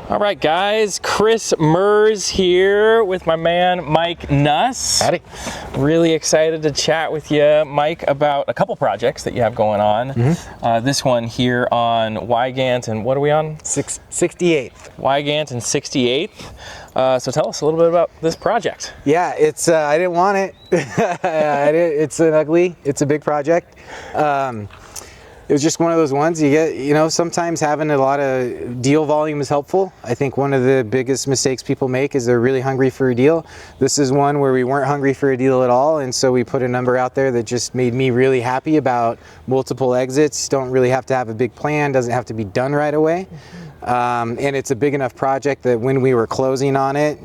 All right, guys, Chris Mers here with my man, Mike Nuss. Howdy. Really excited to chat with you, Mike, about a couple projects that you have going on. This one here on Wygant, and what are we on? 68th. Wygant and 68th. So tell us a little bit about this project. Yeah, it's, I didn't want it. It's it's a big project. It was just one of those ones you get, you know, sometimes having a lot of deal volume is helpful. I think one of the biggest mistakes people make is they're really hungry for a deal. This is one where we weren't hungry for a deal at all, and so we put a number out there that just made me really happy about multiple exits. Don't really have to have a big plan, doesn't have to be done right away. And it's a big enough project that when we were closing on it,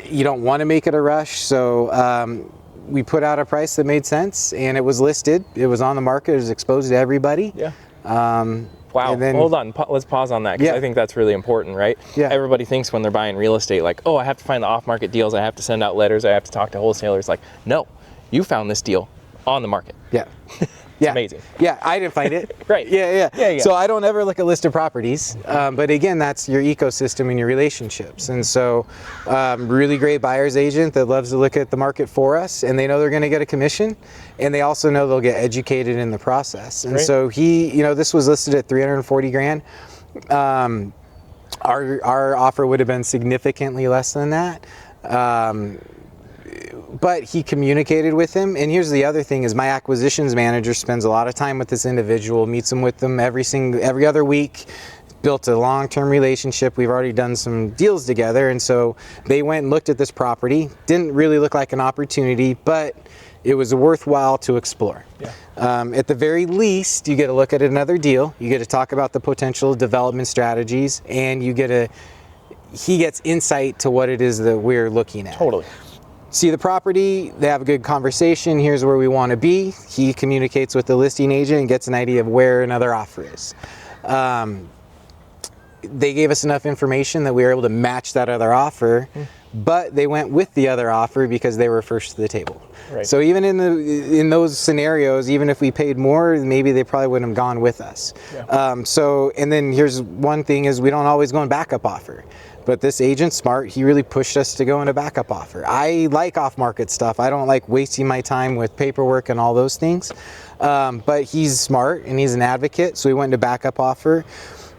you don't want to make it a rush. So we put out a price that made sense, and it was listed. It was on the market. It was exposed to everybody. Yeah. Wow. Then, hold on. Let's pause on that, because I think that's really important, right? Yeah. Everybody thinks when they're buying real estate, like, oh, I have to find the off-market deals. I have to send out letters. I have to talk to wholesalers. Like, no, you found this deal on the market. Yeah. It's amazing. Yeah, I didn't find it. Right. Yeah. So I don't ever look at listed properties, but again, that's your ecosystem and your relationships. And so really great buyer's agent that loves to look at the market for us, and they know they're going to get a commission, and they also know they'll get educated in the process. And so he, you know, this was listed at 340 grand. Our offer would have been significantly less than that. But he communicated with him, and here's the other thing: is my acquisitions manager spends a lot of time with this individual, meets them with them every other week, built a long-term relationship. We've already done some deals together, and so they went and looked at this property. Didn't really look like an opportunity, but it was worthwhile to explore. At the very least, you get to look at another deal, you get to talk about the potential development strategies, and he gets insight to what it is that we're looking at. Totally. See the property, they have a good conversation, here's where we want to be. He communicates with the listing agent and gets an idea of where another offer is. They gave us enough information that we were able to match that other offer, but they went with the other offer because they were first to the table. Right. So even in those scenarios, even if we paid more, maybe they probably wouldn't have gone with us. And then here's one thing: is we don't always go in backup offer. But this agent's smart. He really pushed us to go into backup offer. I like off-market stuff. I don't like wasting my time with paperwork and all those things. But he's smart and he's an advocate, so we went into backup offer.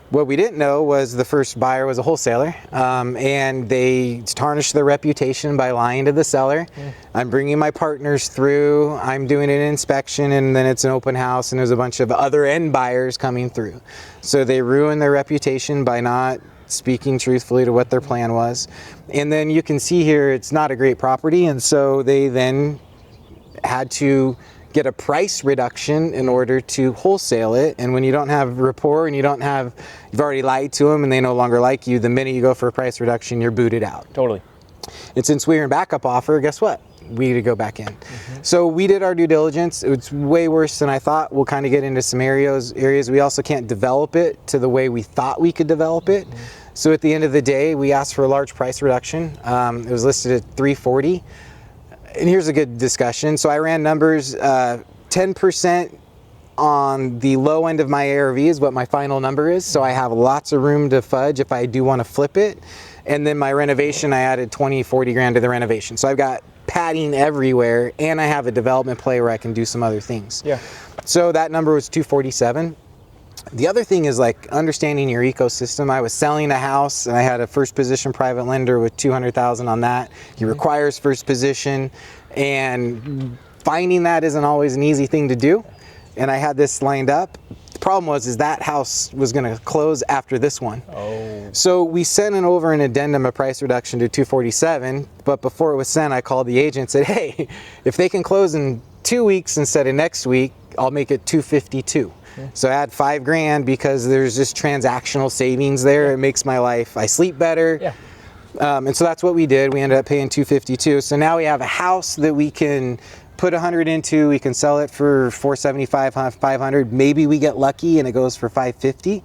What we didn't know was the first buyer was a wholesaler, and they tarnished their reputation by lying to the seller. I'm bringing my partners through, I'm doing an inspection, and then it's an open house, and there's a bunch of other end buyers coming through. So they ruined their reputation by not speaking truthfully to what their plan was. And then you can see here it's not a great property, and so they then had to get a price reduction in order to wholesale it. And when you don't have rapport and you've already lied to them and they no longer like you, the minute you go for a price reduction, you're booted out. Totally. And since we were in backup offer, guess what? We had to go back in. So we did our due diligence. It's way worse than I thought. We'll kind of get into some areas. We also can't develop it to the way we thought we could develop it. So at the end of the day, we asked for a large price reduction. It was listed at 340. And here's a good discussion. So I ran numbers, 10% on the low end of my ARV is what my final number is. So I have lots of room to fudge if I do want to flip it. And then my renovation, I added 40 grand to the renovation. So I've got padding everywhere, and I have a development play where I can do some other things. So that number was 247. The other thing is like understanding your ecosystem. I was selling a house and I had a first position private lender with 200,000 on that. He requires first position, and finding that isn't always an easy thing to do. And I had this lined up. The problem was that house was going to close after this one. So we sent over an addendum, a price reduction to 247, but before it was sent, I called the agent and said, hey, if they can close in 2 weeks instead of next week, I'll make it 252. So I add 5 grand because there's just transactional savings there. It makes my life, I sleep better. And so that's what we did. We ended up paying 252. So now we have a house that we can put 100 into, we can sell it for 475, 500. Maybe we get lucky and it goes for 550.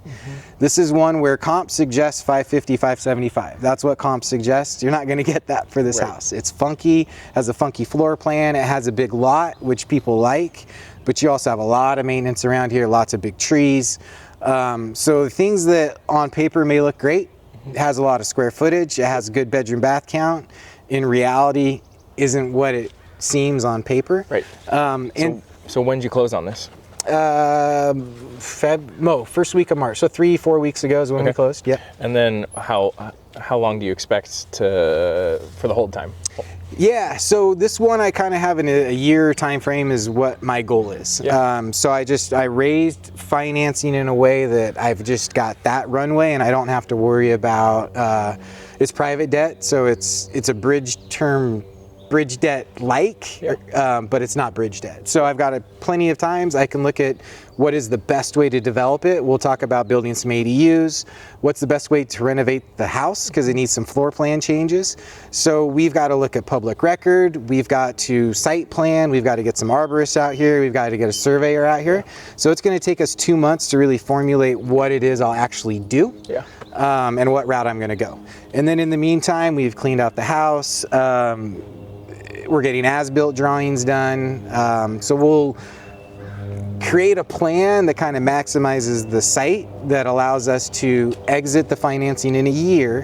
This is one where comp suggests 550, 575. That's what comp suggests. You're not going to get that for this house. It's funky, has a funky floor plan, it has a big lot, which people like, but you also have a lot of maintenance around here, lots of big trees. So things that on paper may look great has a lot of square footage, it has a good bedroom bath count. In reality, isn't what it seems on paper. Right. So when did you close on this? First week of March. So 3-4 weeks ago is when we closed. Yep. And then how long do you expect for the hold time? Yeah, so this one I kind of have a year time frame is what my goal is. Yeah. So I raised financing in a way that I've just got that runway, and I don't have to worry about it's private debt, so it's a bridge debt but it's not bridge debt. So I've got plenty of times I can look at what is the best way to develop it. We'll talk about building some ADUs. What's the best way to renovate the house because it needs some floor plan changes. So we've got to look at public record. We've got to site plan. We've got to get some arborists out here. We've got to get a surveyor out here. So it's going to take us 2 months to really formulate what it is I'll actually do. Yeah. And what route I'm going to go. And then in the meantime, we've cleaned out the house. We're getting as-built drawings done. So we'll create a plan that kind of maximizes the site that allows us to exit the financing in a year,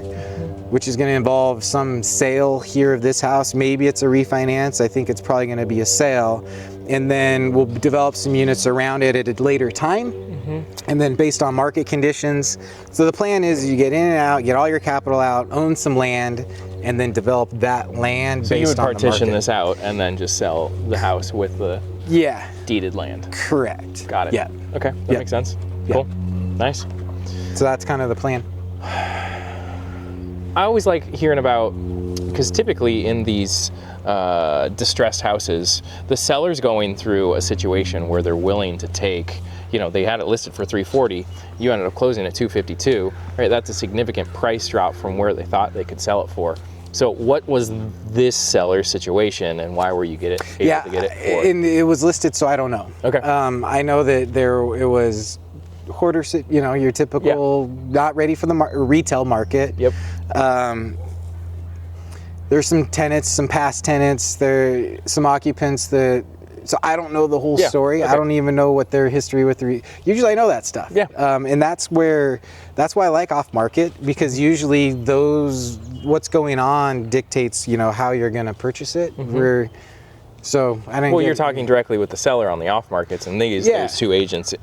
which is going to involve some sale here of this house. Maybe it's a refinance. I think it's probably going to be a sale. And then we'll develop some units around it at a later time. And then based on market conditions. So the plan is you get in and out, get all your capital out, own some land, and then develop that land based on the market. So you would partition this out and then just sell the house with the deeded land. Correct. Got it. Yeah. Okay, that makes sense. Cool. Nice. So that's kind of the plan. I always like hearing about, because typically in these distressed houses, the seller's going through a situation where they're willing to take, they had it listed for $340, you ended up closing at $252, right? That's a significant price drop from where they thought they could sell it for. So what was this seller's situation and why were you able to get it for? And it was listed, so I don't know. Okay. I know that it was hoarder, your typical not ready for the retail market. Yep. There's some tenants, some past tenants, there some occupants that. So I don't know the whole story. Okay. I don't even know what their history with usually I know that stuff. Yeah. And that's why I like off market, because usually what's going on dictates, how you're going to purchase it. You're talking directly with the seller on the off markets, and they use those two agents,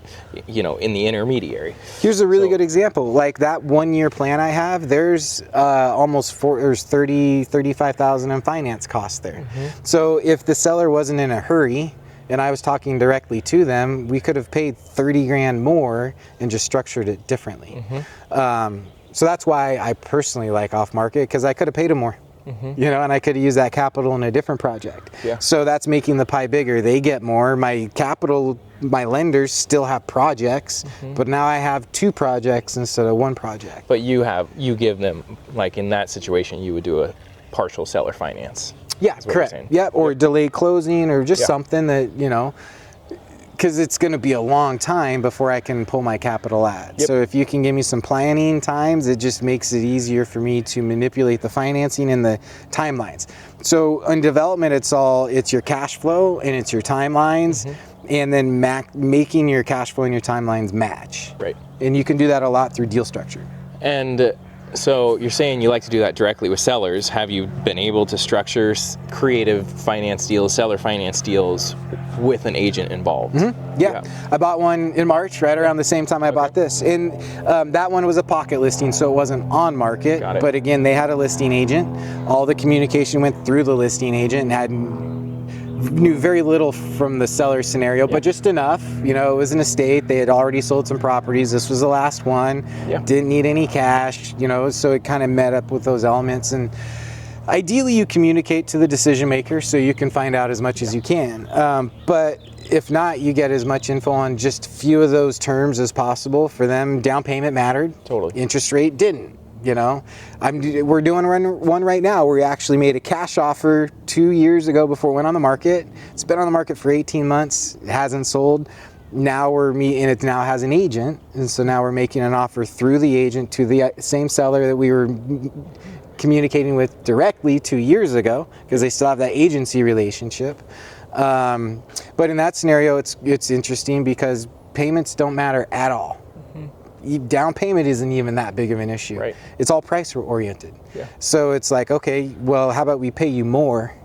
in the intermediary. Here's a really good example. Like that 1 year plan I have, there's there's $35,000 in finance costs there. So if the seller wasn't in a hurry and I was talking directly to them, we could have paid $30,000 more and just structured it differently. So that's why I personally like off market, because I could have paid them more. And I could use that capital in a different project. Yeah. So that's making the pie bigger. They get more. My lenders still have projects, but now I have 2 projects instead of 1 project. But you give them, like in that situation, you would do a partial seller finance. Yeah, correct. Yeah, or delayed closing, or just something that, because it's going to be a long time before I can pull my capital out. So if you can give me some planning times, it just makes it easier for me to manipulate the financing and the timelines. So in development, it's your cash flow and it's your timelines, and then making your cash flow and your timelines match. Right. And you can do that a lot through deal structure. And so you're saying you like to do that directly with sellers. Have you been able to structure creative finance deals, seller finance deals with an agent involved? Yeah. I bought one in March, right around the same time I bought this. And that one was a pocket listing, so it wasn't on market. Got it. But again, they had a listing agent. All the communication went through the listing agent and knew very little from the seller scenario, but just enough. It was an estate. They had already sold some properties. This was the last one. Didn't need any cash, so it kind of met up with those elements. And ideally you communicate to the decision maker so you can find out as much as you can. But if not, you get as much info on just few of those terms as possible. For them, down payment mattered. Totally. Interest rate didn't. We're doing one right now where we actually made a cash offer 2 years ago before it went on the market. It's been on the market for 18 months. It hasn't sold. Now it now has an agent. And so now we're making an offer through the agent to the same seller that we were communicating with directly 2 years ago, because they still have that agency relationship. But in that scenario, it's interesting because payments don't matter at all. down payment isn't even that big of an issue. Right. It's all price oriented. Yeah. So it's like, okay, well, how about we pay you more?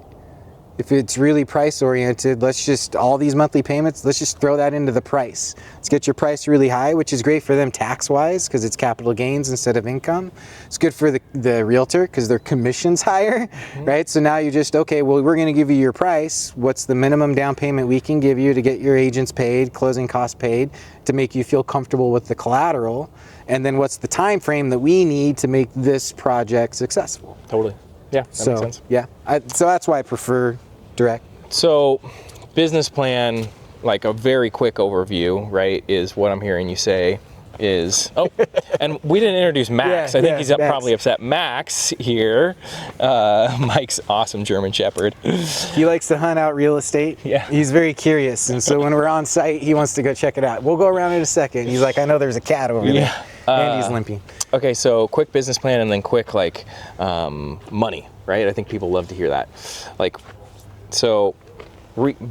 If it's really price oriented, let's just, all these monthly payments, let's just throw that into the price. Let's get your price really high, which is great for them tax wise because it's capital gains instead of income. It's good for the realtor because their commission's higher, right? So now you just, okay, well, we're going to give you your price. What's the minimum down payment we can give you to get your agents paid, closing costs paid, to make you feel comfortable with the collateral? And then what's the time frame that we need to make this project successful? Totally. Yeah, that makes sense. Yeah, so that's why I prefer direct. So business plan, like a very quick overview, right, is what I'm hearing you say is, oh, and we didn't introduce Max. I think he's Max. Probably upset. Max here, Mike's awesome German Shepherd. He likes to hunt out real estate. Yeah. He's very curious, and so when we're on site, he wants to go check it out. We'll go around in a second. He's like, I know there's a cat over there. And he's limping. Okay, so quick business plan and then quick, like, money, right? I think people love to hear that. Like, so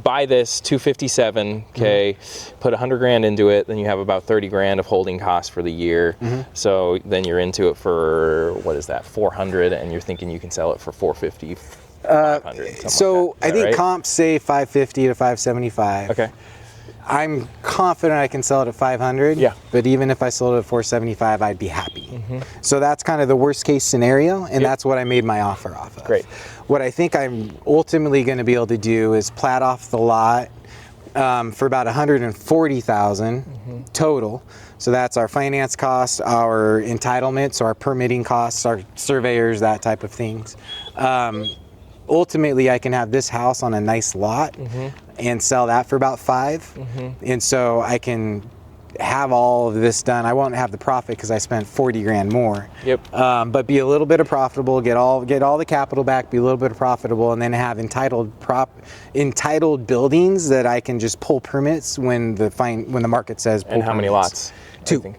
buy this 257, okay, put 100 grand into it, then you have about 30 grand of holding costs for the year. So then you're into it for, what is that, 400, and you're thinking you can sell it for 450, 500, so like that. I think right? comps say 550 to 575. Okay. I'm confident I can sell it at 500. Yeah. But even if I sold it at 475, I'd be happy. So that's kind of the worst case scenario, and that's what I made my offer off of. Great. What I think I'm ultimately going to be able to do is plat off the lot for about 140,000 total. So that's our finance costs, our entitlements, our permitting costs, our surveyors, that type of things. Ultimately, I can have this house on a nice lot and sell that for about 5. And so I can have all of this done. I won't have the profit because I spent 40 grand more. Yep. But be a little bit of profitable, get all the capital back, be a little bit of profitable, and then have entitled buildings that I can just pull permits when the market says pull And how many permits. lots? 2.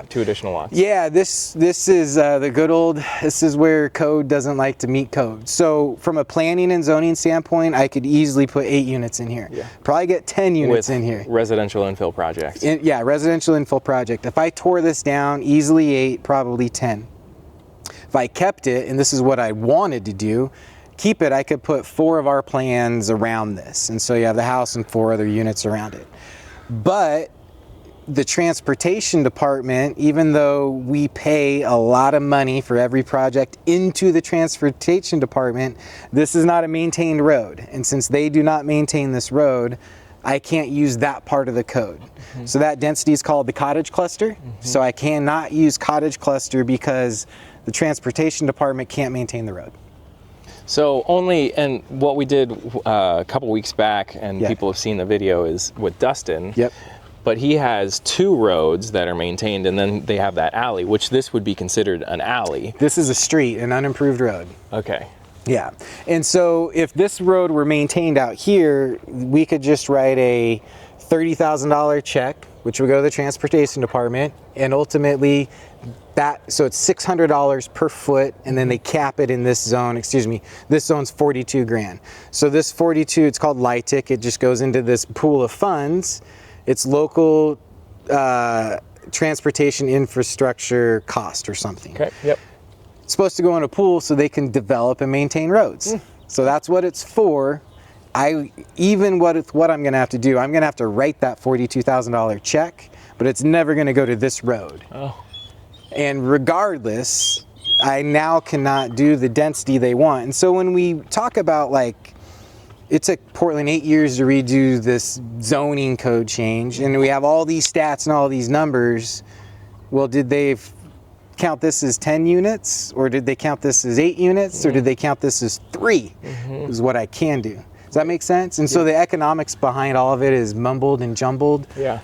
Two additional lots. Yeah, this is the good old, this is where code doesn't like to meet code. So from a planning and zoning standpoint, I could easily put 8 units in here. Yeah. Probably get 10 units With in here. residential infill projects. Residential infill project. If I tore this down, easily 8, probably 10. If I kept it, and this is what I wanted to do, keep it, I could put 4 of our plans around this. And so you have the house and 4 other units around it. But the transportation department, even though we pay a lot of money for every project into the transportation department, this is not a maintained road. And since they do not maintain this road, I can't use that part of the code. So that density is called the cottage cluster. So I cannot use cottage cluster because the transportation department can't maintain the road. So and what we did a couple weeks back, and people have seen the video, is with Dustin. Yep. But he has 2 roads that are maintained, and then they have that alley, which this would be considered an alley. This is a street, an unimproved road. Okay. Yeah. And so if this road were maintained out here, we could just write a $30,000 check, which would go to the transportation department, and ultimately so it's $600 per foot, and then they cap it in this zone. This zone's 42 grand. So this 42, it's called LIHTC. It just goes into this pool of funds. It's local transportation infrastructure cost or something. Okay. Yep. It's supposed to go in a pool so they can develop and maintain roads. So that's what it's for. What I'm going to have to do, I'm going to have to write that $42,000 check, but it's never going to go to this road. Oh. And regardless, I now cannot do the density they want. And so when we talk about, like, it took Portland 8 years to redo this zoning code change, and we have all these stats and all these numbers. Well, did they count this as 10 units, or did they count this as 8 units, or did they count this as 3? Is what I can do. Does that make sense? And so the economics behind all of it is mumbled and jumbled. Yeah.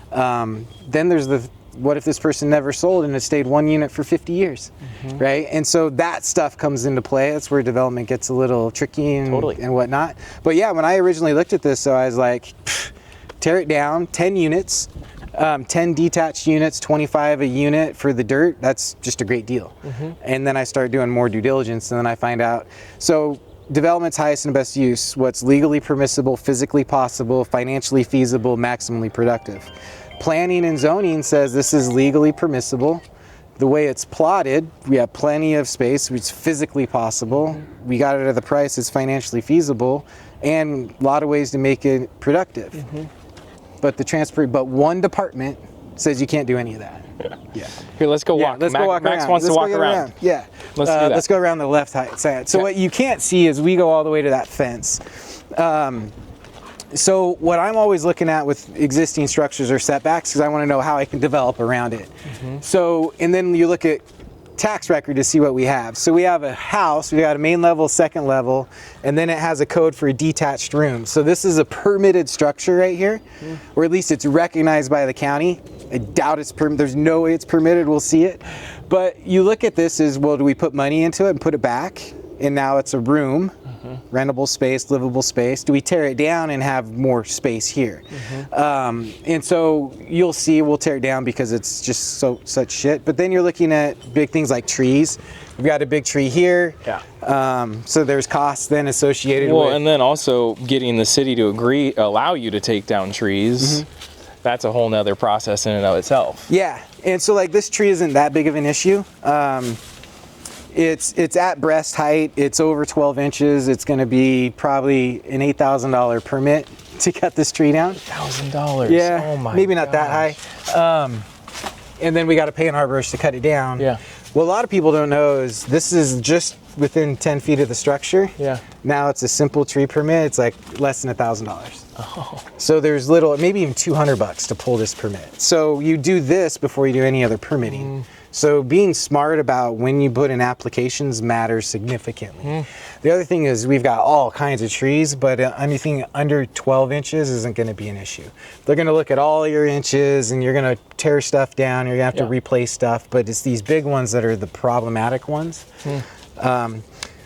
Then there's what if this person never sold and it stayed 1 unit for 50 years, right? And so that stuff comes into play. That's where development gets a little tricky and whatnot. But yeah, when I originally looked at this, so I was like, tear it down, 10 units, 10 detached units, 25 a unit for the dirt. That's just a great deal. And then I start doing more due diligence, and then I find out, so development's highest and best use, what's legally permissible, physically possible, financially feasible, maximally productive. planning and zoning says this is legally permissible. The way it's plotted, we have plenty of space, it's physically possible. We got it at the price, it's financially feasible, and a lot of ways to make it productive. But one department says you can't do any of that. Yeah. Here, let's go walk. Let's go walk Max around. wants to walk go around. Yeah. Let's do that. Let's go around the left side. So what you can't see is we go all the way to that fence. So what I'm always looking at with existing structures are setbacks, because I want to know how I can develop around it. So, and then you look at tax record to see what we have. So we have a house, we got a main level, second level, and then it has a code for a detached room. So this is a permitted structure right here, or at least it's recognized by the county. I doubt it's there's no way it's permitted, we'll see it. But you look at this as, well, do we put money into it and put it back? And now it's a room, rentable space, livable space. Do we tear it down and have more space here? And so you'll see we'll tear it down because it's just such shit. But then you're looking at big things like trees. We've got a big tree here. So there's costs then associated with. And then also getting the city to allow you to take down trees. That's a whole nother process in and of itself. Yeah, and so like this tree isn't that big of an issue. It's at breast height. It's over 12 inches. It's going to be probably an $8,000 permit to cut this tree down. $1,000. Yeah. Oh my. Maybe not that high. And then we got to pay an arborist to cut it down. Yeah. What a lot of people don't know is this is just within 10 feet of the structure. Yeah. Now it's a simple tree permit. It's like less than $1,000. Oh. So there's maybe even $200 to pull this permit. So you do this before you do any other permitting. So being smart about when you put in applications matters significantly. The other thing is we've got all kinds of trees, but anything under 12 inches isn't going to be an issue. They're going to look at all your inches and you're going to tear stuff down, you're going to have to replace stuff, but it's these big ones that are the problematic ones.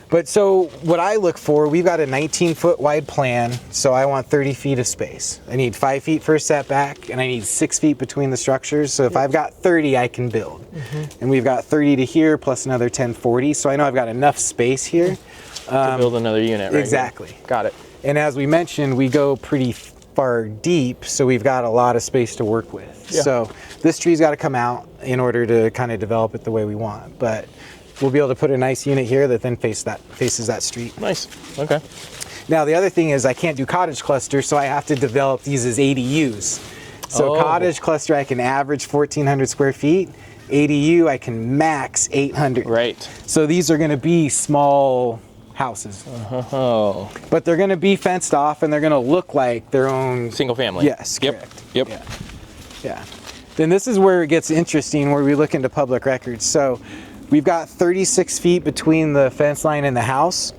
But so what I look for, we've got a 19-foot wide plan, so I want 30 feet of space. I need 5 feet for a setback, and I need 6 feet between the structures. So if I've got 30, I can build. And we've got 30 to here, plus another 10, 40. So I know I've got enough space here. To build another unit, right? Exactly. Here. Got it. And as we mentioned, we go pretty far deep, so we've got a lot of space to work with. So this tree's got to come out in order to kind of develop it the way we want. But we'll be able to put a nice unit here that then faces that street. Nice. Okay. Now the other thing is I can't do cottage cluster, so I have to develop these as ADUs. So cottage cluster I can average 1,400 square feet. ADU I can max 800. Right. So these are going to be small houses. But they're going to be fenced off and they're going to look like their own single family. Yes. Yep. Correct. Yep. Yeah. Then this is where it gets interesting, where we look into public records. So we've got 36 feet between the fence line and the house,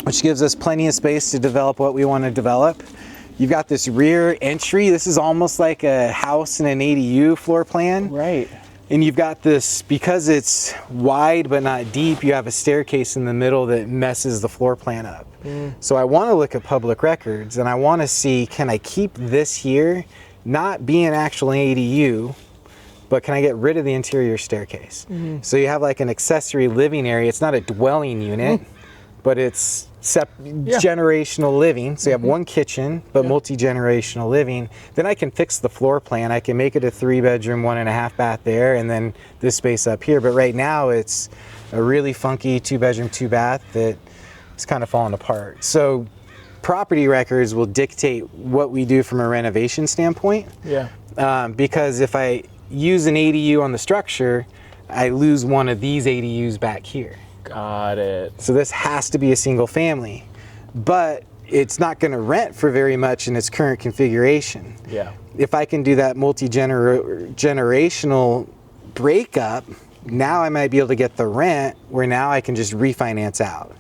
which gives us plenty of space to develop what we want to develop. You've got this rear entry. This is almost like a house and an ADU floor plan. Right. And you've got this, because it's wide but not deep, you have a staircase in the middle that messes the floor plan up. So I want to look at public records and I want to see, can I keep this here, not be an actual ADU, but can I get rid of the interior staircase? So you have like an accessory living area. It's not a dwelling unit, but it's generational living. So you have one kitchen, but multi-generational living. Then I can fix the floor plan. I can make it a 3-bedroom, 1.5 bath there, and then this space up here. But right now it's a really funky 2-bedroom, 2-bath that is kind of falling apart. So property records will dictate what we do from a renovation standpoint. Because if I use an ADU on the structure, I lose one of these ADUs back here. Got it. So this has to be a single family, but it's not going to rent for very much in its current configuration. If I can do that multi-generational breakup, now I might be able to get the rent where now I can just refinance out.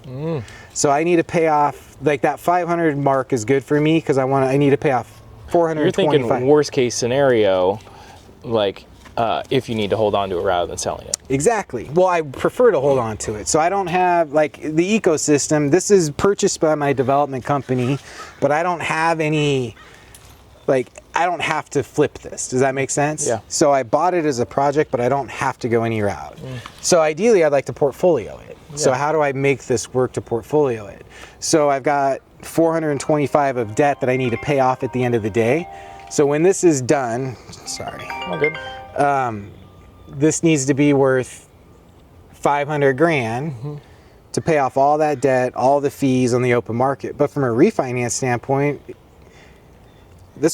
So I need to pay off, like that 500 mark is good for me because I need to pay off 425. You're thinking worst case scenario, like if you need to hold on to it rather than selling it. Exactly. Well, I prefer to hold on to it. So I don't have, like, the ecosystem. This is purchased by my development company, but I don't have any, like, I don't have to flip this. Does that make sense? So I bought it as a project, but I don't have to go any route. So ideally, I'd like to portfolio it. So how do I make this work to portfolio it? So I've got 425 of debt that I need to pay off at the end of the day. So when this is done, sorry, Oh, good. this needs to be worth 500 grand to pay off all that debt, all the fees on the open market. But from a refinance standpoint,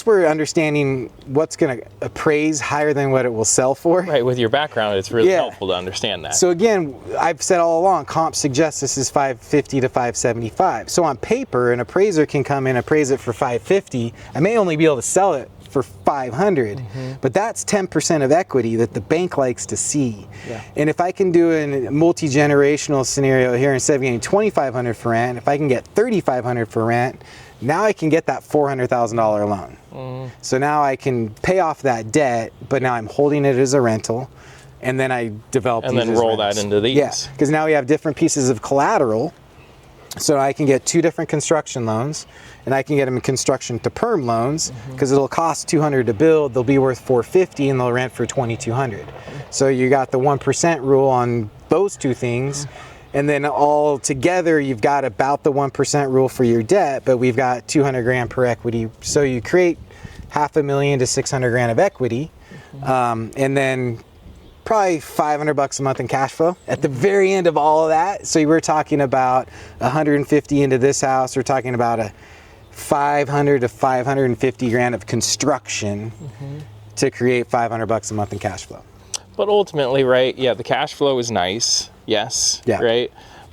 we're understanding what's going to appraise higher than what it will sell for. Right, with your background, it's really helpful to understand that. So again, I've said all along, comps suggest this is 550 to 575. So on paper, an appraiser can come in, appraise it for 550. I may only be able to sell it for 500, but that's 10% of equity that the bank likes to see. Yeah. And if I can do a multi-generational scenario here, instead of getting 2,500 for rent, if I can get 3,500 for rent, now I can get that $400,000 loan. So now I can pay off that debt, but now I'm holding it as a rental, and then I develop and these then as roll rents. that into these. Yeah, because now we have different pieces of collateral. So I can get 2 different construction loans, and I can get them in construction to perm loans, because it'll cost $200 to build, they'll be worth $450, and they'll rent for $2,200. So you got the 1% rule on those 2 things. And then all together, you've got about the 1% rule for your debt, but we've got 200 grand per equity. So you create $500,000 to 600 grand of equity, and then probably $500 a month in cash flow at the very end of all of that. So we're talking about 150 into this house. We're talking about a 500 to 550 grand of construction to create $500 a month in cash flow. But ultimately, right, yeah, the cash flow is nice, yes, Yeah. right?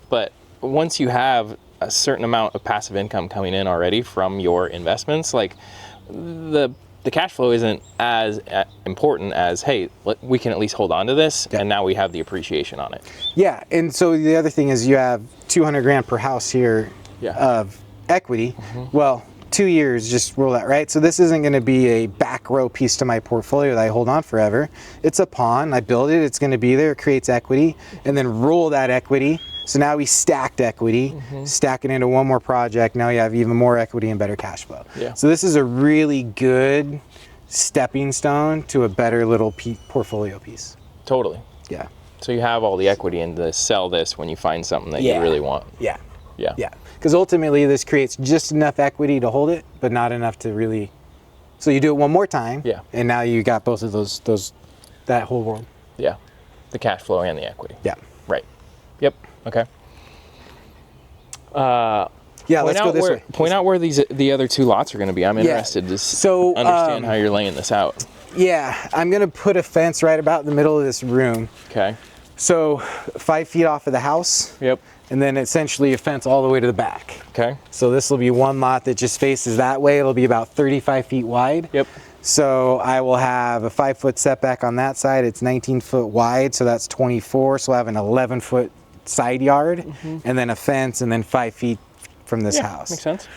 But once you have a certain amount of passive income coming in already from your investments, like the cash flow isn't as important as, hey, we can at least hold on to this, and now we have the appreciation on it. Yeah, and so the other thing is you have 200 grand per house here of equity. Well, 2 years, just roll that, right? So this isn't going to be a back row piece to my portfolio that I hold on forever. It's a pawn. I build it. It's going to be there. It creates equity, and then roll that equity. So now we stacked equity, stack it into one more project. Now you have even more equity and better cash flow. Yeah. So this is a really good stepping stone to a better little portfolio piece. Totally. Yeah. So you have all the equity and to sell this when you find something that you really want. Yeah. Yeah. Yeah. Because ultimately this creates just enough equity to hold it, but not enough to really. So you do it one more time. Yeah. And now you got both of that whole world. Yeah. The cash flow and the equity. Yeah. Right. Yep. Okay. Yeah, let's go this way. Point out where the other 2 lots are going to be. I'm interested to understand how you're laying this out. Yeah, I'm going to put a fence right about in the middle of this room. Okay. So 5 feet off of the house. Yep. And then essentially a fence all the way to the back. Okay. So this will be one lot that just faces that way. It'll be about 35 feet wide. Yep. So I will have a 5-foot setback on that side. It's 19 foot wide, so that's 24. So I have an 11-foot side yard, and then a fence, and then 5 feet from this house. Makes sense.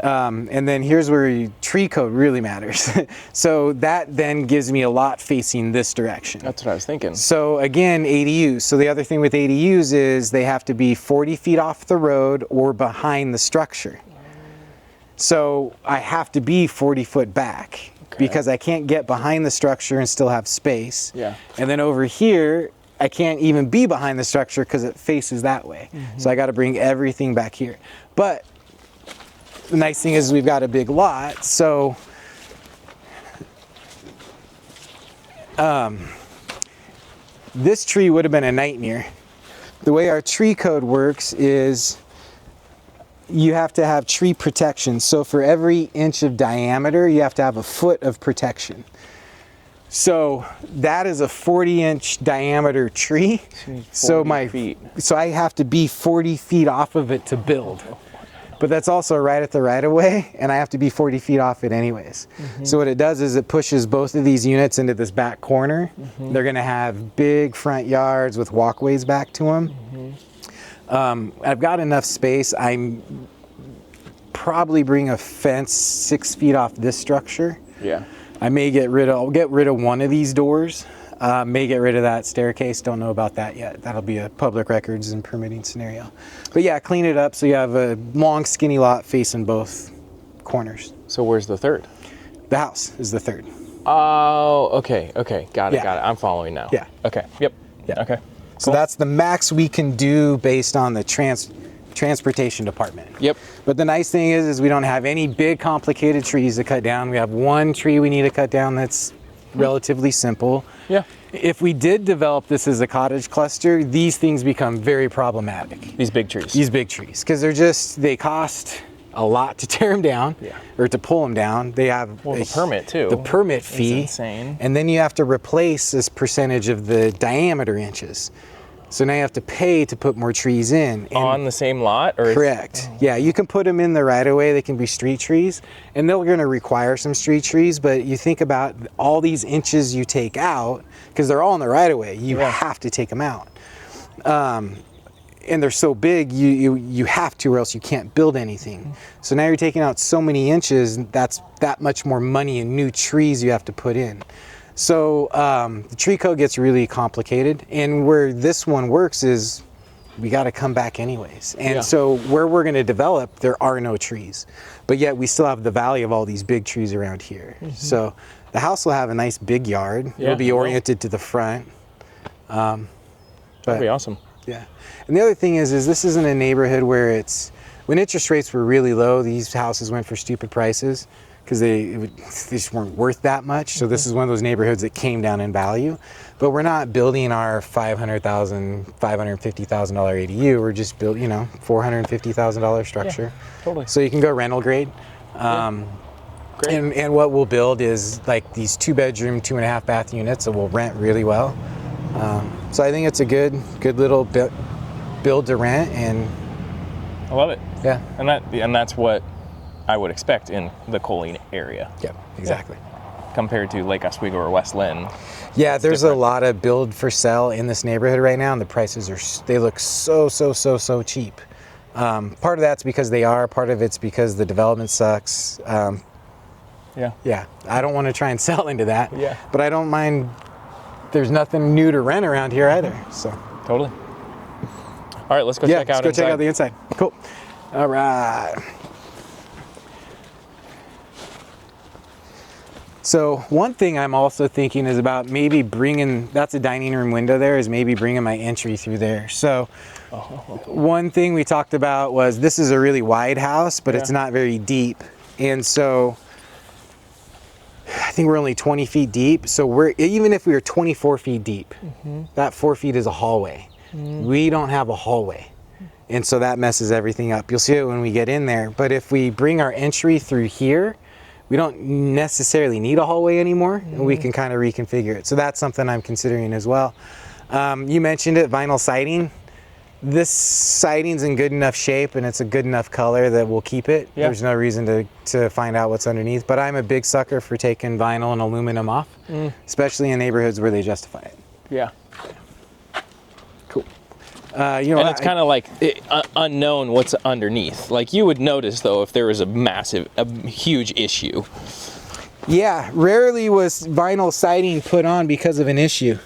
And then here's where tree code really matters. So that then gives me a lot facing this direction. That's what I was thinking. So again, ADUs. So the other thing with ADUs is they have to be 40 feet off the road or behind the structure. So I have to be 40 foot back because I can't get behind the structure and still have space. Yeah. And then over here, I can't even be behind the structure because it faces that way. So I got to bring everything back here. But the nice thing is we've got a big lot, so this tree would have been a nightmare. The way our tree code works is you have to have tree protection. So for every inch of diameter, you have to have a foot of protection. So that is a 40-inch diameter tree. So I have to be 40 feet off of it to build. But that's also right at the right of way, and I have to be 40 feet off it anyways. So what it does is it pushes both of these units into this back corner. They're gonna have big front yards with walkways back to them. I've got enough space. I'm probably bring a fence 6 feet off this structure. Yeah. I'll get rid of one of these doors. May get rid of that staircase. Don't know about that yet. That'll be a public records and permitting scenario. But yeah, clean it up so you have a long, skinny lot facing both corners. So where's the third? The house is the third. Oh, okay. Got it. Yeah. I'm following now. Yeah. Okay. Yep. Yeah. Okay. So that's the max we can do based on the transportation department. Yep. But the nice thing is we don't have any big complicated trees to cut down. We have one tree we need to cut down that's relatively simple. Yeah. If we did develop this as a cottage cluster, these things become very problematic. These big trees. These big trees, because they cost a lot to tear them down, or to pull them down. They have the permit too. The permit fee, insane. And then you have to replace this percentage of the diameter inches. So now you have to pay to put more trees in. On the same lot, or correct? Yeah, you can put them in the right of way. They can be street trees, and they're going to require some street trees. But you think about all these inches you take out, because they're all in the right of way. You have to take them out. And they're so big, you have to, or else you can't build anything. So now you're taking out so many inches, that's that much more money in new trees you have to put in. So the tree code gets really complicated, and where this one works is we got to come back anyways. And so where we're going to develop, there are no trees, but yet we still have the value of all these big trees around here. So the house will have a nice big yard. It'll be oriented to the front. That'd be awesome. Yeah. And the other thing is this isn't a neighborhood where when interest rates were really low, these houses went for stupid prices because they just weren't worth that much. So this is one of those neighborhoods that came down in value. But we're not building our $500,000, $550,000 ADU. We're just building, $450,000 structure. Yeah, totally. So you can go rental grade. Great. And what we'll build is like these 2-bedroom, 2.5 bath units that will rent really well. So I think it's a good little build to rent, and I love it. Yeah. And that's what I would expect in the Colleen area. Yeah, exactly. Compared to Lake Oswego or West Lynn. Yeah, there's a lot of build for sale in this neighborhood right now, and the prices they look so cheap. Part of that's because they are. Part of it's because the development sucks. Yeah. I don't want to try and sell into that. Yeah. But I don't mind. There's nothing new to rent around here either. So. Totally. All right, let's go check out inside. Let's go check out the inside. Cool. All right. So one thing I'm also thinking is about maybe that's a dining room window there, is maybe bringing my entry through there. So one thing we talked about was this is a really wide house, but it's not very deep. And so I think we're only 20 feet deep. So even if we were 24 feet deep, that 4 feet is a hallway. We don't have a hallway. And so that messes everything up. You'll see it when we get in there. But if we bring our entry through here, we don't necessarily need a hallway anymore, and we can kind of reconfigure it. So that's something I'm considering as well. You mentioned it, vinyl siding. This siding's in good enough shape and it's a good enough color that we'll keep it. Yeah. There's no reason to find out what's underneath, but I'm a big sucker for taking vinyl and aluminum off, especially in neighborhoods where they justify it. Yeah. Cool. And it's kind of like unknown what's underneath. Like you would notice though if there was a huge issue. Yeah, rarely was vinyl siding put on because of an issue.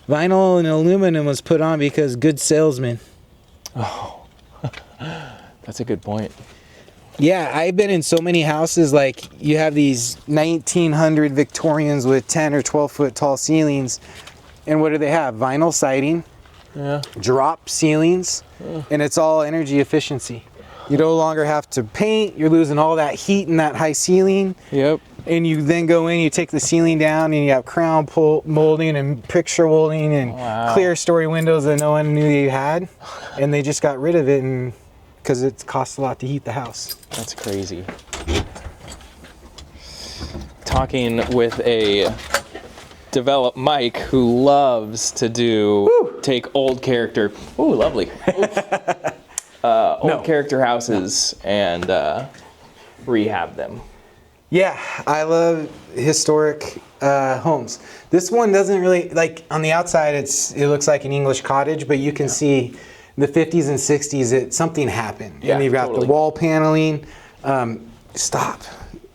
Vinyl and aluminum was put on because good salesmen. Oh, that's a good point. Yeah, I've been in so many houses, like you have these 1900 Victorians with 10 or 12 foot tall ceilings. And what do they have? Vinyl siding, drop ceilings, and it's all energy efficiency. You no longer have to paint, you're losing all that heat in that high ceiling. Yep. And you then go in, you take the ceiling down, and you have crown molding and picture molding and clear story windows that no one knew you had. And they just got rid of it because it costs a lot to heat the house. That's crazy. Talking with a developed Mike who loves to take old character. Ooh, lovely. Old character houses and rehab them. Yeah, I love historic homes. This one doesn't really, like on the outside it looks like an English cottage, but you can see the 50s and 60s something happened. Yeah, and you've got the wall paneling. Stop.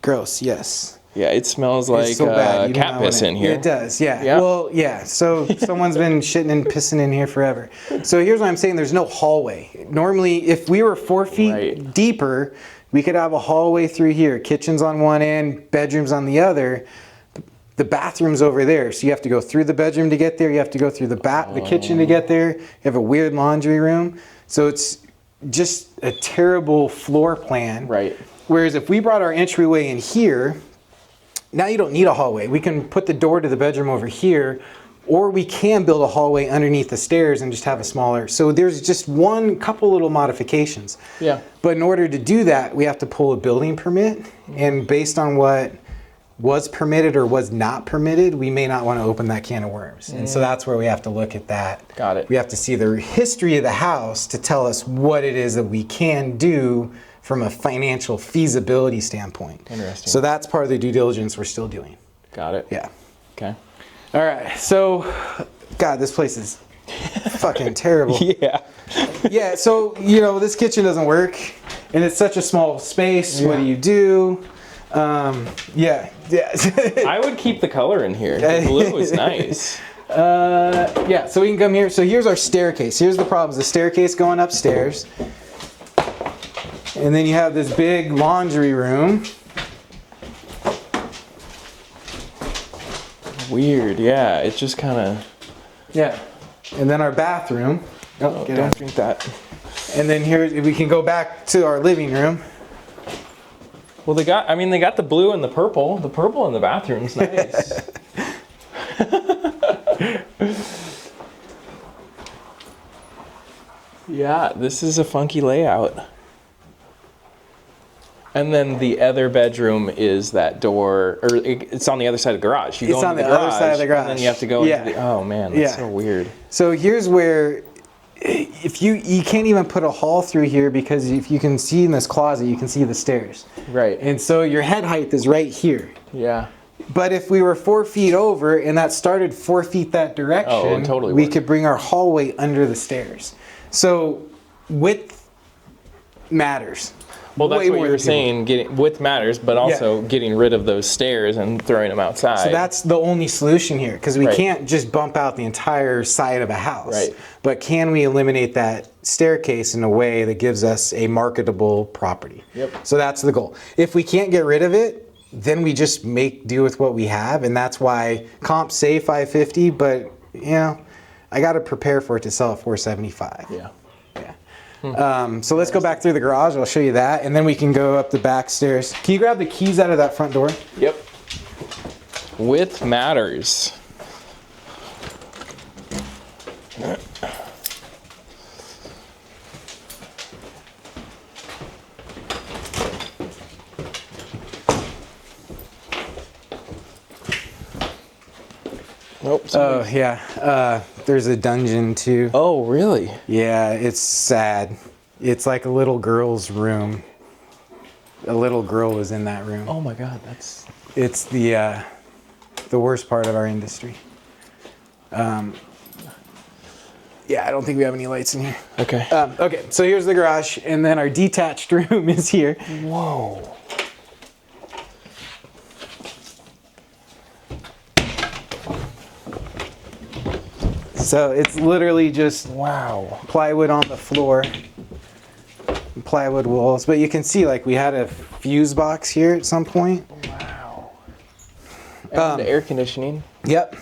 Gross, yes. Yeah, it smells like so bad. Cat piss in here. It does, yeah. Well, yeah, so someone's been shitting and pissing in here forever. So here's what I'm saying, there's no hallway. Normally, if we were 4 feet deeper, we could have a hallway through here, kitchens on one end, bedrooms on the other. The bathroom's over there, so you have to go through the bedroom to get there. You have to go through the kitchen to get there. You have a weird laundry room. So just a terrible floor plan. Right. Whereas if we brought our entryway in here, now you don't need a hallway. We can put the door to the bedroom over here, or we can build a hallway underneath the stairs and just have a smaller. So there's just couple little modifications. Yeah. But in order to do that, we have to pull a building permit, and based on what was permitted or was not permitted, we may not want to open that can of worms. And so that's where we have to look at that. Got it. We have to see the history of the house to tell us what it is that we can do from a financial feasibility standpoint. Interesting. So that's part of the due diligence we're still doing. Got it. Yeah. Okay. All right. So, God, this place is fucking terrible. Yeah. Yeah. So, this kitchen doesn't work, and it's such a small space. Yeah. What do you do? Yeah. I would keep the color in here. The blue is nice. Yeah. So we can come here. So here's our staircase. Here's the problem: is the staircase going upstairs. And then you have this big laundry room. Weird, yeah. It's just kind of. Yeah. And then our bathroom. Oh, get don't out. drink that. And then here we can go back to our living room. Well, they got the blue and the purple. The purple in the bathroom's nice. Yeah, this is a funky layout. And then the other bedroom is that door, or it's on the other side of the garage. You It's go on into the other side of the garage. And then you have to go Yeah. into the, oh man, that's Yeah. so weird. So here's where, if you can't even put a hall through here, because if you can see in this closet, you can see the stairs. Right. And so your head height is right here. Yeah. But if we were 4 feet over and that started 4 feet that direction, Oh, it totally we would. could bring our hallway under the stairs. So width matters. Well, that's Way what more you were than people. saying. Getting width matters, but also getting rid of those stairs and throwing them outside. So that's the only solution here, because we Right. can't just bump out the entire side of a house. Right. But can we eliminate that staircase in a way that gives us a marketable property? Yep. So that's the goal. If we can't get rid of it, then we just make do with what we have, and that's why comps say 550, but I got to prepare for it to sell at 475. Yeah. So let's go back through the garage. I'll show you that, and then we can go up the back stairs. Can you grab the keys out of that front door? Yep. Width matters. Nope. Oh yeah. There's a dungeon too. Oh, really? Yeah, it's sad. It's like a little girl's room. A little girl was in that room. Oh my God, that's. It's the worst part of our industry. Yeah, I don't think we have any lights in here. Okay. Okay, so here's the garage, and then our detached room is here. Whoa. So it's literally just Wow. plywood on the floor, plywood walls. But you can see, like, we had a fuse box here at some point. Wow. And the air conditioning. Yep.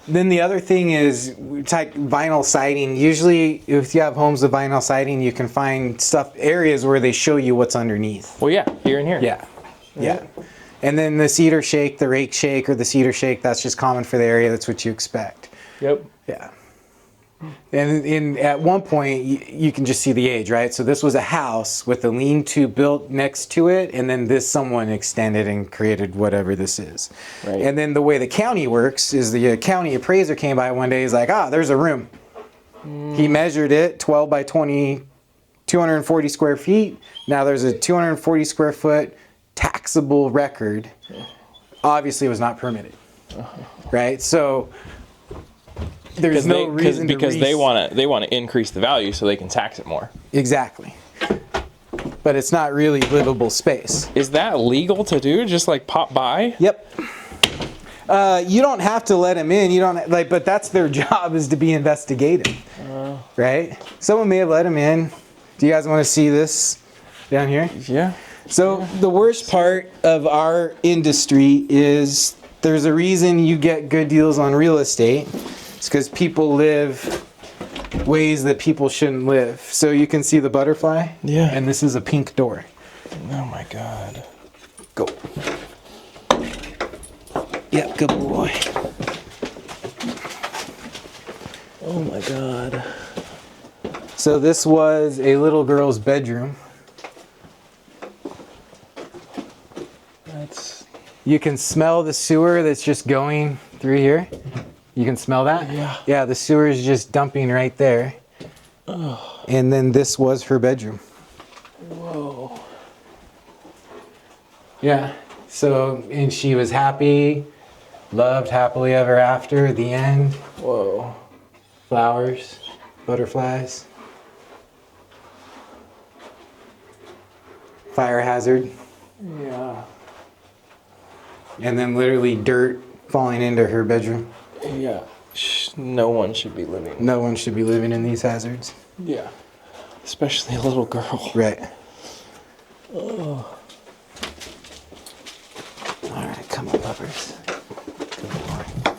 Then the other thing is type vinyl siding. Usually, if you have homes with vinyl siding, you can find areas where they show you what's underneath. Well, yeah, here and here. Yeah. Yeah. And then the cedar shake, the rake shake, or the cedar shake, that's just common for the area. That's what you expect. Yep. Yeah. And at one point, you can just see the age, right? So this was a house with a lean-to built next to it, and then someone extended and created whatever this is. Right. And then the way the county works is the county appraiser came by one day, he's like, there's a room. He measured it, 12 by 20, 240 square feet. Now there's a 240 square foot taxable record. Obviously it was not permitted, right? So there's no reason because they want to increase the value so they can tax it more. Exactly. But it's not really livable space. Is that legal to do? Just like pop by? Yep. You don't have to let them in. You don't but that's their job, is to be investigative, right? Someone may have let them in. Do you guys want to see this down here? Yeah. So the worst part of our industry is there's a reason you get good deals on real estate. It's because people live ways that people shouldn't live. So you can see the butterfly. Yeah. And this is a pink door. Oh my God. Go. Yep, good boy. Oh my God. So this was a little girl's bedroom. You can smell the sewer that's just going through here. You can smell that? Yeah. Yeah, the sewer is just dumping right there. Oh. And then this was her bedroom. Whoa. Yeah. So, and she was happy, loved happily ever after at the end. Whoa. Flowers, butterflies. Fire hazard. Yeah. And then literally dirt falling into her bedroom. Yeah. No one should be living. No one should be living in these hazards. Yeah. Especially a little girl. Right. Oh. All right, come on, puppers. Good boy.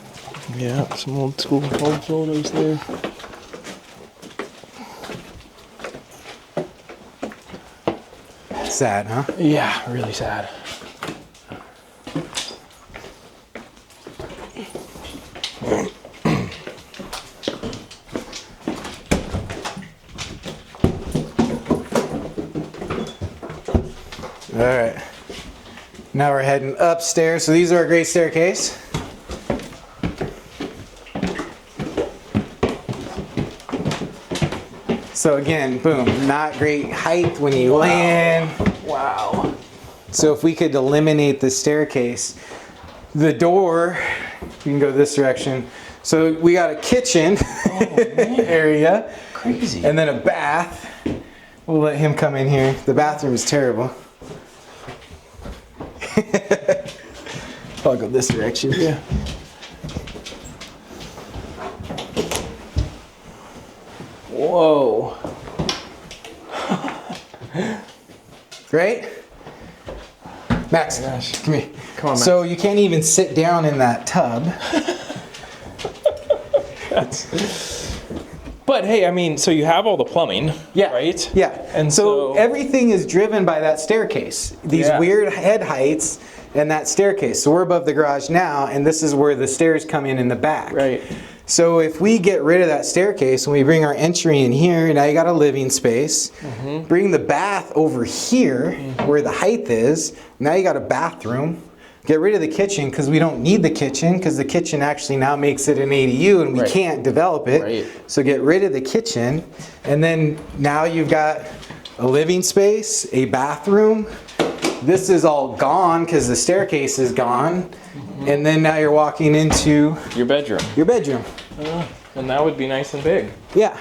Yeah, some old school home photos there. Sad, huh? Yeah, really sad. All right. Now we're heading upstairs. So these are our great staircase. So again, boom, not great height when you land. Wow. So if we could eliminate the staircase, the door, you can go this direction. So we got a kitchen area. Crazy. And then a bath. We'll let him come in here. The bathroom is terrible. I'll go this direction. Yeah. Whoa. Great? Max, Gosh. come here. Come on, Max. So you can't even sit down in that tub. But hey, I mean, so you have all the plumbing, Yeah. right? Yeah. And so so everything is driven by that staircase. These Yeah. weird head heights and that staircase. So we're above the garage now, and this is where the stairs come in the back. Right. So if we get rid of that staircase and we bring our entry in here, now you got a living space. Mm-hmm. Bring the bath over here where the height is. Now you got a bathroom. Get rid of the kitchen because we don't need the kitchen because the kitchen actually now makes it an ADU and we Right. can't develop it. Right. So get rid of the kitchen, and then now you've got a living space, a bathroom. This is all gone because the staircase is gone. And then now you're walking into your bedroom. your bedroom. And that would be nice and big. Yeah.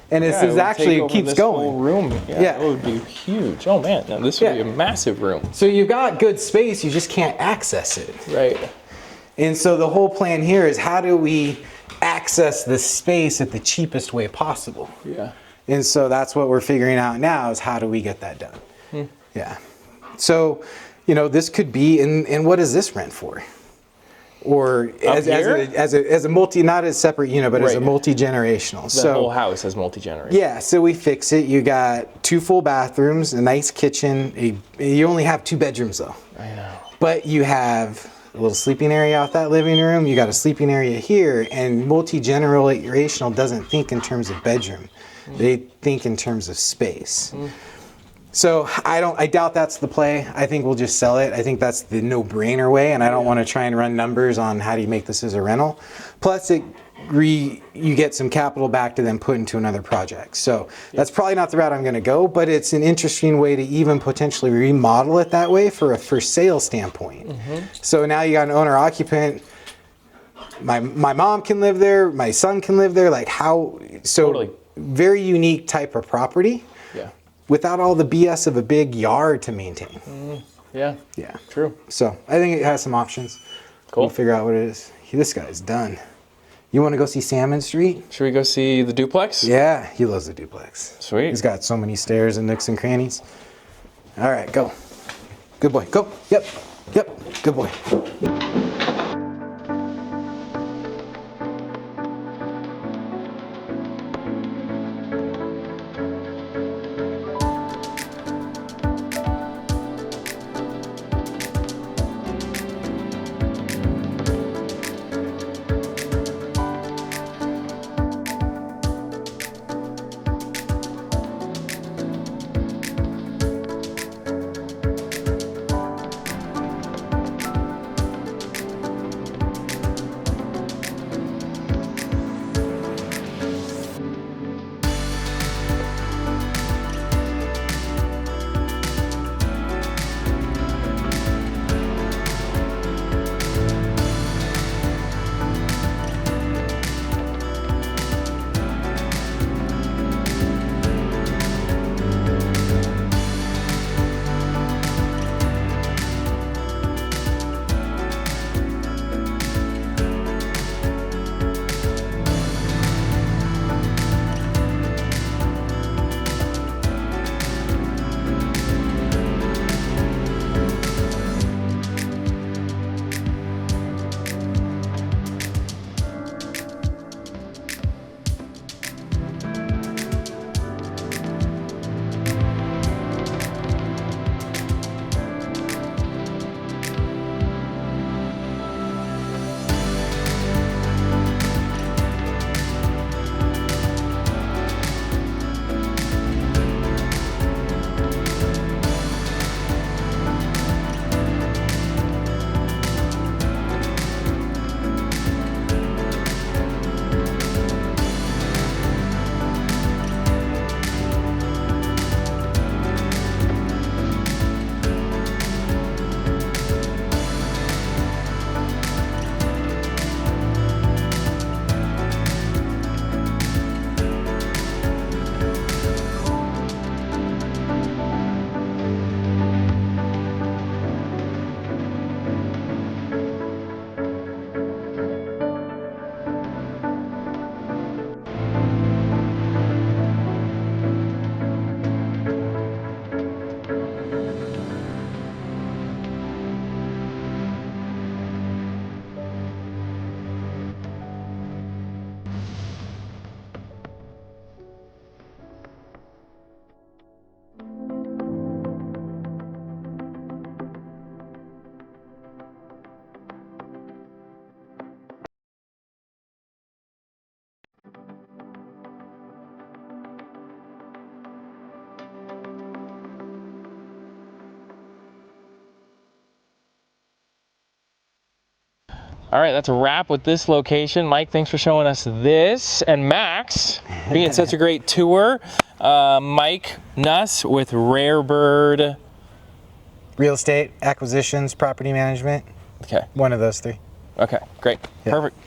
And this Yeah, it is would actually, take it over keeps this going. whole room. Yeah, Yeah. It would be huge. Oh man, now this would be Yeah. a massive room. So you've got good space, you just can't access it. Right. And so the whole plan here is how do we access the space at the cheapest way possible? Yeah. And so that's what we're figuring out now is how do we get that done? Yeah. So, you know, this could be, and what is this rent for? Or as a multi, not as separate unit, but as a Right. multi-generational. The whole house has multi-generation. Yeah, so we fix it. You got 2 full bathrooms, a nice kitchen. You only have 2 bedrooms though. I know. But you have a little sleeping area off that living room. You got a sleeping area here, and multi-generational doesn't think in terms of bedroom. They think in terms of space. So I doubt that's the play. I think we'll just sell it. I think that's the no-brainer way, and I don't want to try and run numbers on how do you make this as a rental. Plus, you get some capital back to then put into another project. So that's probably not the route I'm going to go, but it's an interesting way to even potentially remodel it that way for a for sale standpoint. So now you got an owner-occupant. My mom can live there. My son can live there. Like how? So Totally. Very unique type of property. Yeah. Without all the BS of a big yard to maintain. Yeah. Yeah. True. So I think it has some options. Cool. We'll figure out what it is. This guy's done. You want to go see Salmon Street? Should we go see the duplex? Yeah, he loves the duplex. Sweet. He's got so many stairs and nooks and crannies. All right, go. Good boy. Go. Yep. Yep. Good boy. All right, that's a wrap with this location. Mike, thanks for showing us this. And Max, being such a great tour. Mike Nuss with Rare Bird. Real estate, acquisitions, property management. Okay. One of those three. Okay, great. Yeah. Perfect.